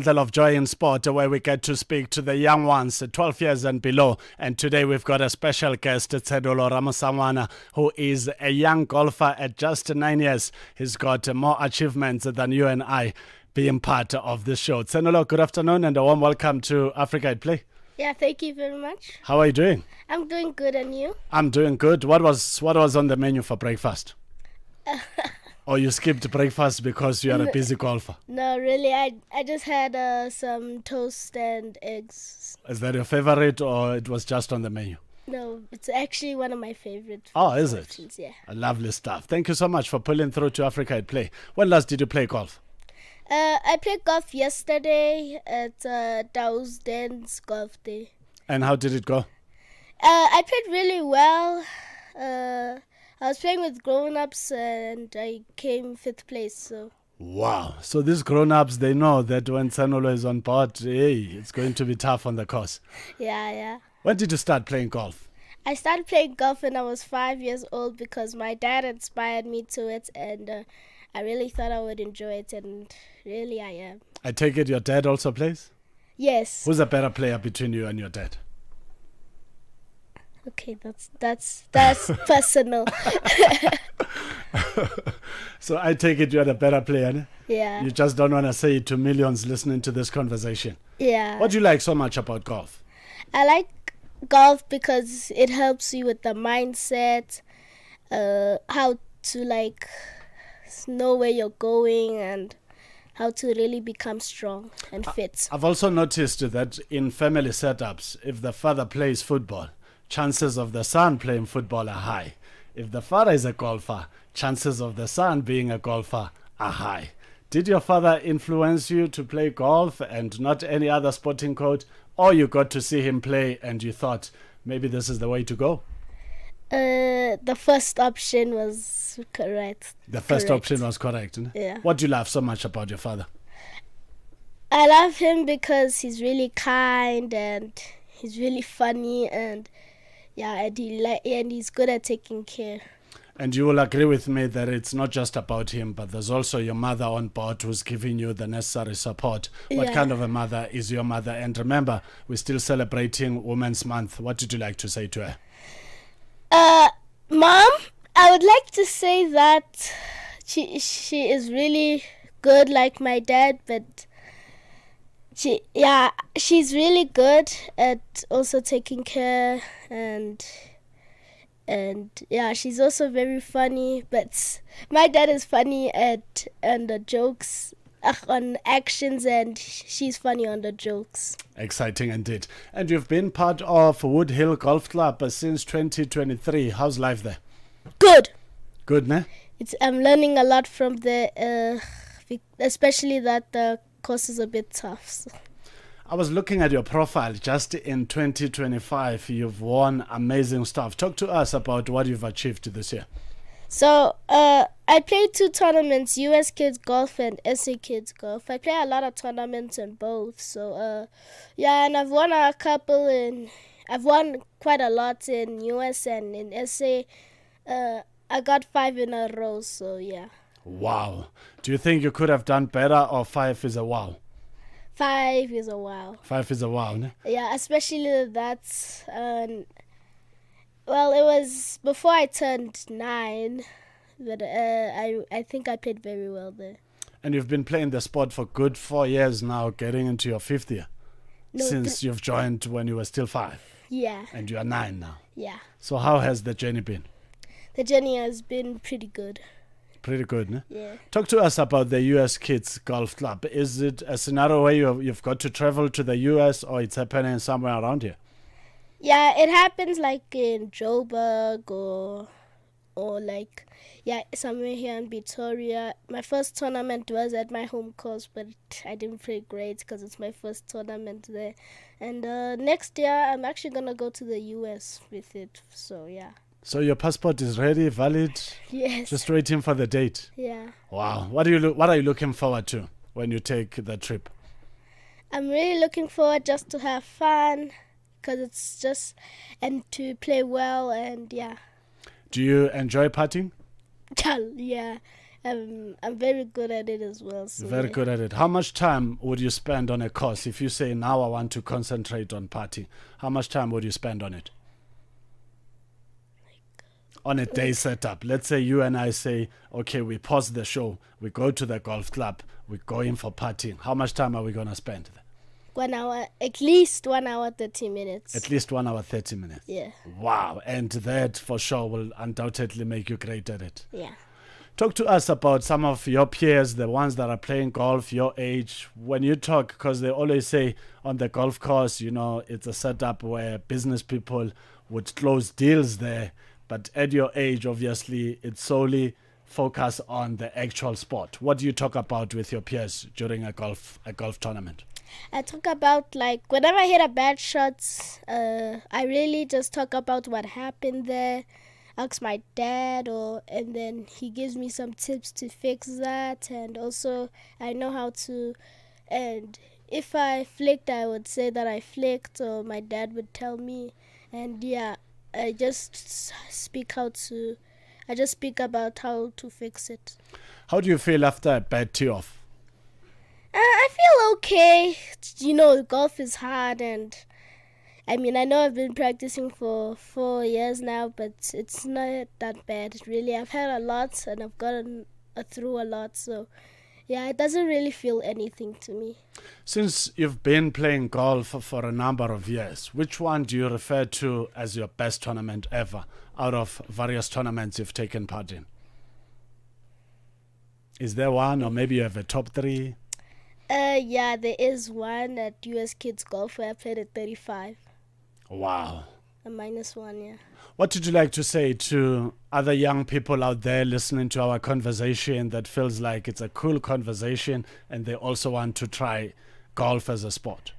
Of joy in sport, where we get to speak to the young ones, 12 years and below. And today we've got a special guest, Tshenolo Ramosangoana, who is a young golfer at just 9 years. He's got more achievements than you and I being part of this show. Tshenolo, good afternoon and a warm welcome to Africa at Play. Yeah, thank you very much. How are you doing? I'm doing good, and you? I'm doing good. What was on the menu for breakfast? Or you skipped breakfast because you are a busy golfer? No, really, I just had some toast and eggs. Is that your favorite, or it was just on the menu? No, it's actually one of my favorite. Oh, is it? Options, yeah. Lovely stuff. Thank you so much for pulling through to Africa at Play. When last did you play golf? I played golf yesterday at Dowsden's golf day. And how did it go? I played really well. I was playing with grown-ups and I came 5th place. So. Wow. So these grown-ups, they know that when Tshenolo is on board, hey, it's going to be tough on the course. Yeah. When did you start playing golf? I started playing golf when I was 5 years old because my dad inspired me to it, and I really thought I would enjoy it, and really I am. I take it your dad also plays? Yes. Who's a better player between you and your dad? Okay, that's personal. So I take it you're the better player, ne? Yeah. You just don't want to say it to millions listening to this conversation. Yeah. What do you like so much about golf? I like golf because it helps you with the mindset, how to know where you're going and how to really become strong and fit. I've also noticed that in family setups, if the father plays football, chances of the son playing football are high. If the father is a golfer, chances of the son being a golfer are high. Did your father influence you to play golf and not any other sporting coach? Or you got to see him play and you thought, maybe this is the way to go? The first option was correct. The first option was correct. Ne? Yeah. What do you love so much about your father? I love him because he's really kind and he's really funny, and he's good at taking care. And you will agree with me that it's not just about him, but there's also your mother on board who's giving you the necessary support. What kind of a mother is your mother? And remember, we're still celebrating Women's Month. What did you like to say to her? Mom, I would like to say that she is really good like my dad, but she's really good at also taking care, and she's also very funny, but my dad is funny on the jokes, on actions, and she's funny on the jokes. Exciting indeed. And you've been part of Wood Hill Golf Club since 2023. How's life there? Good. Good, ne? I'm learning a lot from there, especially that the course is a bit tough. So. I was looking at your profile just in 2025. You've won amazing stuff. Talk to us about what you've achieved this year. So I played 2 tournaments, US Kids Golf and SA Kids Golf. I play a lot of tournaments in both. So and I've won a couple I've won quite a lot in US and in SA. I got 5 in a row, so yeah. Wow. Do you think you could have done better, or 5 is a wow? 5 is a wow. 5 is a wow, ne? Yeah, especially that. Well, it was before I turned 9, but I think I played very well there. And you've been playing the sport for good 4 years now, getting into your 5th year. No, since you've joined when you were still 5. Yeah. And you are 9 now. Yeah. So how has the journey been? The journey has been pretty good. Pretty good, ne? Yeah. Talk to us about the US Kids Golf Club. Is it a scenario where you've got to travel to the US, or it's happening somewhere around here? Yeah, it happens like in Joburg or somewhere here in Pretoria. My first tournament was at my home course, but I didn't play great because it's my first tournament there. And next year, I'm actually going to go to the US with it, so yeah. So your passport is ready, valid? Yes. Just waiting for the date? Yeah. Wow. What are you looking forward to when you take the trip? I'm really looking forward just to have fun, and to play well, and yeah. Do you enjoy putting? Yeah. I'm very good at it as well. So Very yeah. good at it. How much time would you spend on a course if you say, now I want to concentrate on partying? How much time would you spend on it? On a day setup. Let's say you and I say, okay, we pause the show, we go to the golf club, we go in for partying. How much time are we going to spend there? 1 hour, at least 1 hour, 30 minutes. At least 1 hour, 30 minutes. Yeah. Wow. And that for sure will undoubtedly make you great at it. Yeah. Talk to us about some of your peers, the ones that are playing golf your age. When you talk, because they always say on the golf course, you know, it's a setup where business people would close deals there. But at your age, obviously, it's solely focus on the actual sport. What do you talk about with your peers during a golf tournament? I talk about, like, whenever I hit a bad shot, I really just talk about what happened there. Ask my dad, and then he gives me some tips to fix that. And also, I know how to. And if I flicked, I would say that I flicked, or my dad would tell me. And yeah, I just speak about how to fix it. How do you feel after a bad tee off? I feel okay. You know, golf is hard, and I mean, I know I've been practicing for 4 years now, but it's not that bad. Really, I've had a lot, and I've gotten through a lot. So, yeah, it doesn't really feel anything to me. Since you've been playing golf for a number of years, which one do you refer to as your best tournament ever out of various tournaments you've taken part in? Is there one, or maybe you have a top three? Yeah, there is one at US Kids Golf where I played at 35. Wow. A -1, yeah. What would you like to say to other young people out there listening to our conversation that feels like it's a cool conversation and they also want to try golf as a sport?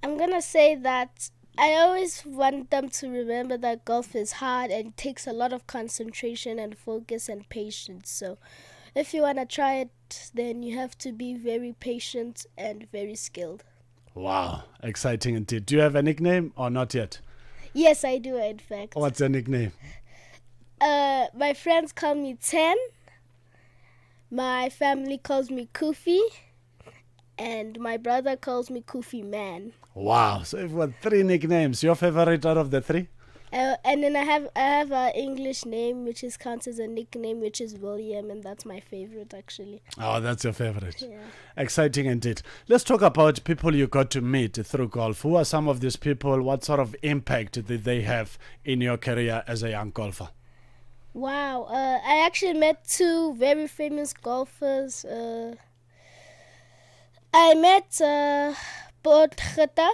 I'm going to say that I always want them to remember that golf is hard and it takes a lot of concentration and focus and patience. So if you want to try it, then you have to be very patient and very skilled. Wow, exciting indeed. Do you have a nickname or not yet? Yes, I do, in fact. What's your nickname? My friends call me 10. My family calls me Koofy. And my brother calls me Koofy Man. Wow, so you've got 3 nicknames. Your favorite out of the 3? And then I have an English name, which is counts as a nickname, which is William, and that's my favorite, actually. Oh, that's your favorite. Yeah. Exciting indeed. Let's talk about people you got to meet through golf. Who are some of these people? What sort of impact did they have in your career as a young golfer? Wow. I actually met 2 very famous golfers. I met Bot Geta,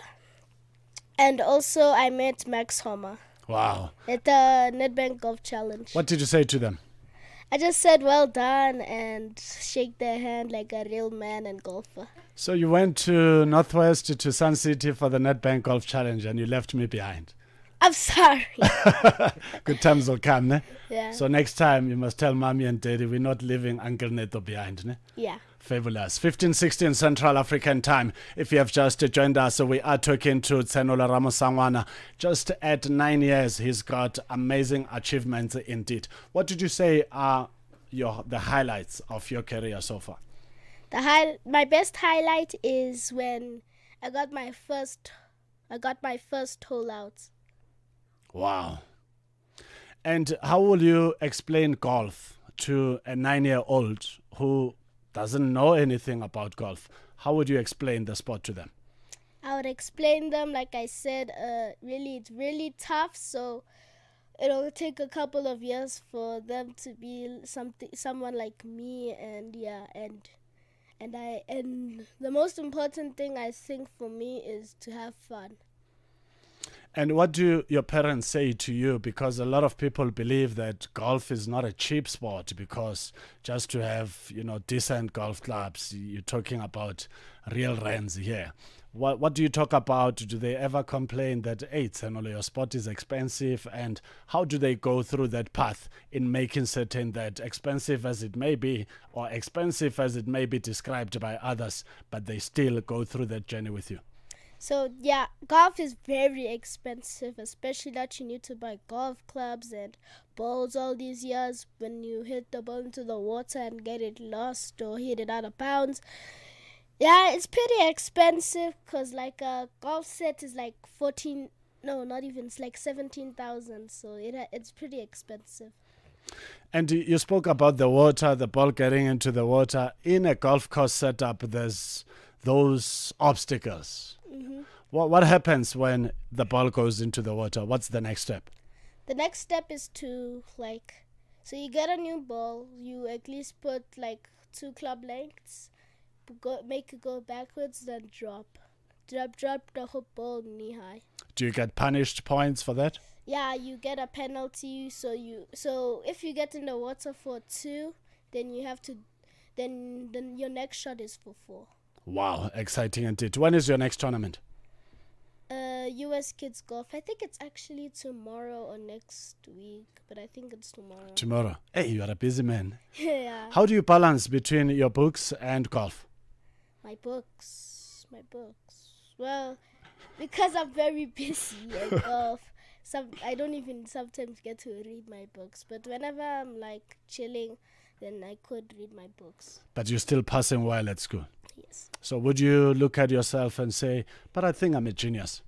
and also I met Max Homer. Wow. At the Nedbank Golf Challenge. What did you say to them? I just said well done and shake their hand like a real man and golfer. So you went to Northwest, to Sun City for the Nedbank Golf Challenge and you left me behind. I'm sorry. Good times will come, ne? Yeah. So next time you must tell Mommy and Daddy we're not leaving Uncle Neto behind, ne? Yeah. Fabulous. 15:16 Central African Time. If you have just joined us, we are talking to Tshenolo Ramosangoana. Just at 9 years, he's got amazing achievements indeed. What did you say are the highlights of your career so far? My best highlight is when I got my first hole out. Wow. And how will you explain golf to a 9-year-old who doesn't know anything about golf? How would you explain the sport to them? I would explain them, like I said, it's really tough, so it'll take a couple of years for them to be someone like me, and yeah, and the most important thing I think for me is to have fun. And what do your parents say to you? Because a lot of people believe that golf is not a cheap sport, because just to have, decent golf clubs, you're talking about real rands here. What do you talk about? Do they ever complain that, hey, Tshenolo, your sport is expensive? And how do they go through that path in making certain that, expensive as it may be, or expensive as it may be described by others, but they still go through that journey with you? So yeah, golf is very expensive, especially that you need to buy golf clubs and balls all these years. When you hit the ball into the water and get it lost or hit it out of bounds, yeah, it's pretty expensive. Cause like a golf set is like 14. No, not even. It's like 17,000. So it's pretty expensive. And you spoke about the water, the ball getting into the water. In a golf course setup, there's those obstacles. Mm-hmm. What happens when the ball goes into the water? What's the next step? The next step is to so you get a new ball. You at least put like 2 club lengths, make it go backwards, then drop the whole ball knee high. Do you get punished points for that? Yeah, you get a penalty. So if you get in the water for 2, then you have to, then your next shot is for 4. Wow, exciting indeed. When is your next tournament? US Kids Golf. I think it's actually tomorrow or next week, but I think it's tomorrow. Tomorrow. Hey, you are a busy man. Yeah. How do you balance between your books and golf? My books. Well, because I'm very busy at golf, I don't even sometimes get to read my books. But whenever I'm like chilling, then I could read my books. But you're still passing well at school. Yes. So would you look at yourself and say, but I think I'm a genius?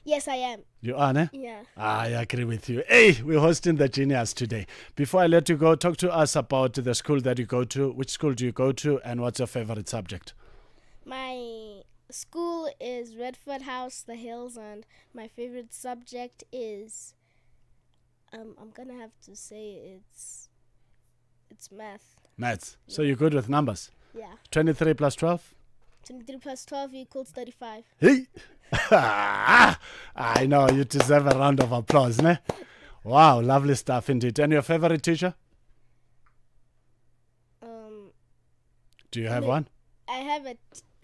Yes, I am. You are, ne? Yeah. I agree with you. Hey, we're hosting the Genius today. Before I let you go, talk to us about the school that you go to. Which school do you go to and what's your favorite subject? My school is Redford House, The Hills, and my favorite subject is, I'm going to have to say it's math. Maths. So you're good with numbers? Yeah. 23 plus 12? 23 plus 12 equals 35. Hey! I know, you deserve a round of applause, ne? Wow, lovely stuff indeed. And your favorite teacher? Do you have one? I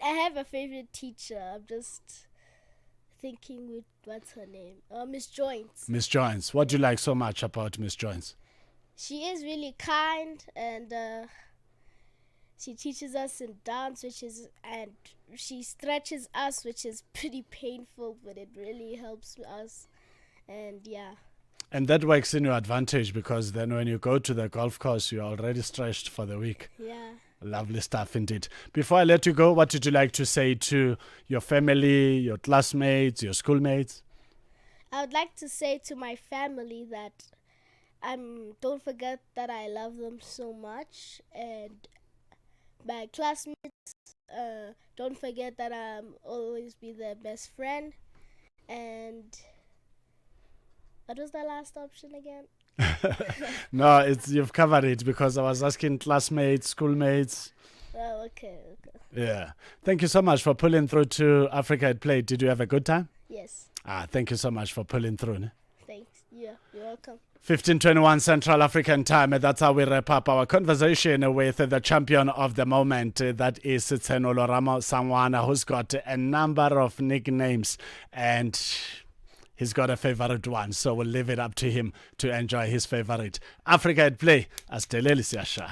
have a favorite teacher. I'm just thinking what's her name? Miss Joynes. Miss Joynes. What do you like so much about Miss Joynes? She is really kind, and she teaches us in dance, and she stretches us, which is pretty painful, but it really helps us. And yeah. And that works in your advantage, because then when you go to the golf course, you're already stretched for the week. Yeah. Lovely stuff indeed. Before I let you go, what would you like to say to your family, your classmates, your schoolmates? I would like to say to my family that don't forget that I love them so much, and my classmates, don't forget that I'm always be their best friend. And what was the last option again? No, you've covered it, because I was asking classmates, schoolmates. Oh, okay. Yeah. Thank you so much for pulling through to Africa at Play. Did you have a good time? Yes. Thank you so much for pulling through. Ne? Thanks. Yeah, you're welcome. 15:21 Central African Time. That's how we wrap up our conversation with the champion of the moment. That is Tshenolo Ramosangoana, who's got a number of nicknames, and he's got a favorite one. So we'll leave it up to him to enjoy his favorite. Africa at Play. Asteleli siyashaya.